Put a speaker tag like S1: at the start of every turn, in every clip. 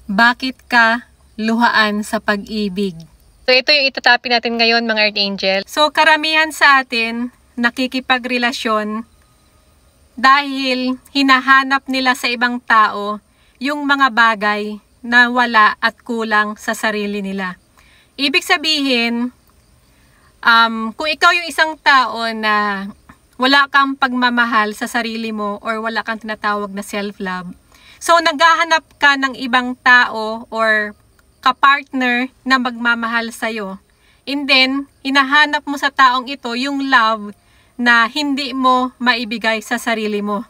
S1: Bakit ka luhaan sa pag-ibig? So ito yung itatapi natin ngayon mga Archangel. So karamihan sa atin nakikipagrelasyon dahil hinahanap nila sa ibang tao yung mga bagay na wala at kulang sa sarili nila. Ibig sabihin, kung ikaw yung isang tao na wala kang pagmamahal sa sarili mo or wala kang tinatawag na self-love, so naghahanap ka ng ibang tao or kapartner na magmamahal sa'yo. And then, hinahanap mo sa taong ito yung love na hindi mo maibigay sa sarili mo.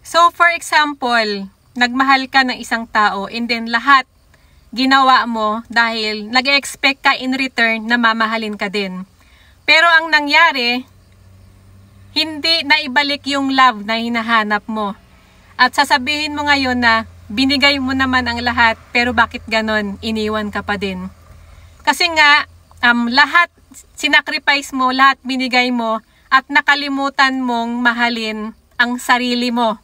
S1: So, for example, nagmahal ka ng isang tao and then lahat ginawa mo dahil nag-expect ka in return na mamahalin ka din. Pero ang nangyari, hindi naibalik yung love na hinahanap mo. At sasabihin mo ngayon na binigay mo naman ang lahat pero bakit ganon iniwan ka pa din? Kasi nga, lahat sinacrifice mo, lahat binigay mo at nakalimutan mong mahalin ang sarili mo.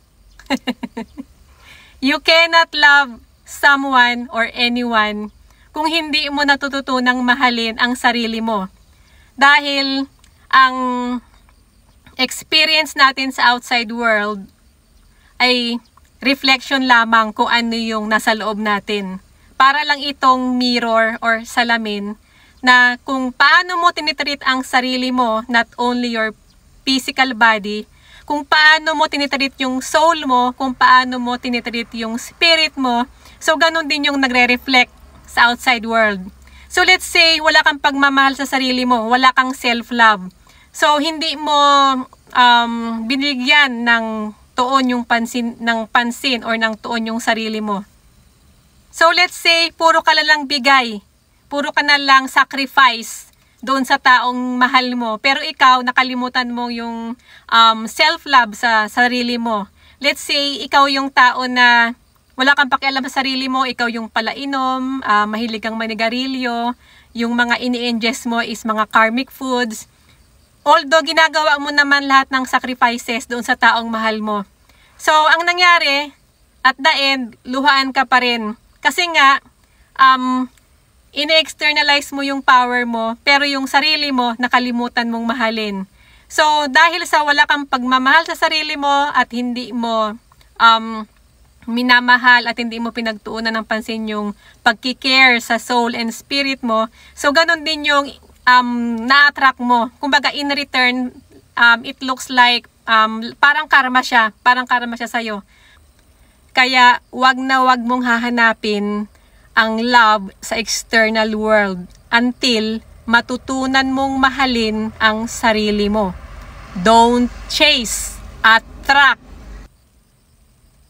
S1: You cannot love someone or anyone kung hindi mo natututunang mahalin ang sarili mo. Dahil ang experience natin sa outside world ay reflection lamang kung ano yung nasa loob natin. Para lang itong mirror or salamin na kung paano mo tinitreat ang sarili mo, not only your physical body, kung paano mo tinitreat yung soul mo, kung paano mo tinitreat yung spirit mo, so ganun din yung nagre-reflect sa outside world. So let's say wala kang pagmamahal sa sarili mo, wala kang self-love. So hindi mo binigyan ng tuon yung pansin or ng tuon yung sarili mo. So let's say puro ka na lang bigay, puro ka na lang sacrifice doon sa taong mahal mo, pero ikaw nakalimutan mo yung self-love sa sarili mo. Let's say ikaw yung tao na wala kang pakialam sa sarili mo, ikaw yung palainom, mahilig kang manigarilyo, yung mga ini-ingest mo is mga karmic foods. Although ginagawa mo naman lahat ng sacrifices doon sa taong mahal mo. So, ang nangyari, at the end, luhaan ka pa rin. Kasi nga, ine-externalize mo yung power mo, pero yung sarili mo, nakalimutan mong mahalin. So, dahil sa wala kang pagmamahal sa sarili mo at hindi mo minamahal at hindi mo pinagtuunan ng pansin yung pagkikare sa soul and spirit mo, so ganun din yung na-attract mo. Kumbaga in return, it looks like parang karma siya sa'yo. Kaya wag na wag mong hahanapin ang love sa external world until matutunan mong mahalin ang sarili mo. Don't chase, attract.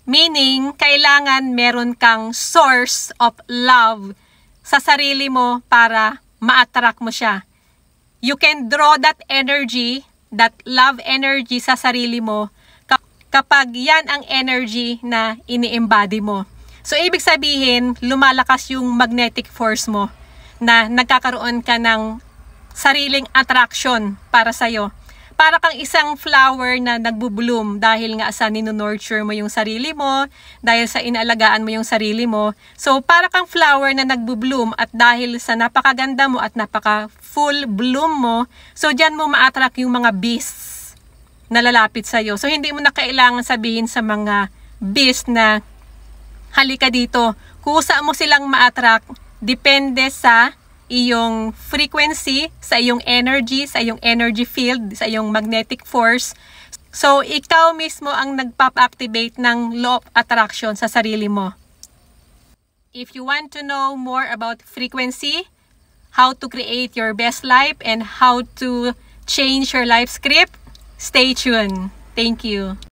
S1: Meaning, kailangan meron kang source of love sa sarili mo para ma-attract mo siya. You can draw that energy, that love energy sa sarili mo kapag yan ang energy na ini-embody mo. So, ibig sabihin, lumalakas yung magnetic force mo na nagkakaroon ka ng sariling attraction para sa'yo. Para kang isang flower na nagbubloom dahil nga sa nino-nurture mo yung sarili mo, dahil sa inaalagaan mo yung sarili mo. So, para kang flower na nagbubloom at dahil sa napakaganda mo at napaka-full bloom mo, so dyan mo ma-attract yung mga beasts na lalapit sa'yo. So, hindi mo na kailangan sabihin sa mga beast na halika dito. Kusa mo silang ma-attract, depende sa iyong frequency, sa iyong energy field, sa iyong magnetic force. So, ikaw mismo ang nagpap-activate ng law of attraction sa sarili mo. If you want to know more about frequency, how to create your best life, and how to change your life script, stay tuned. Thank you.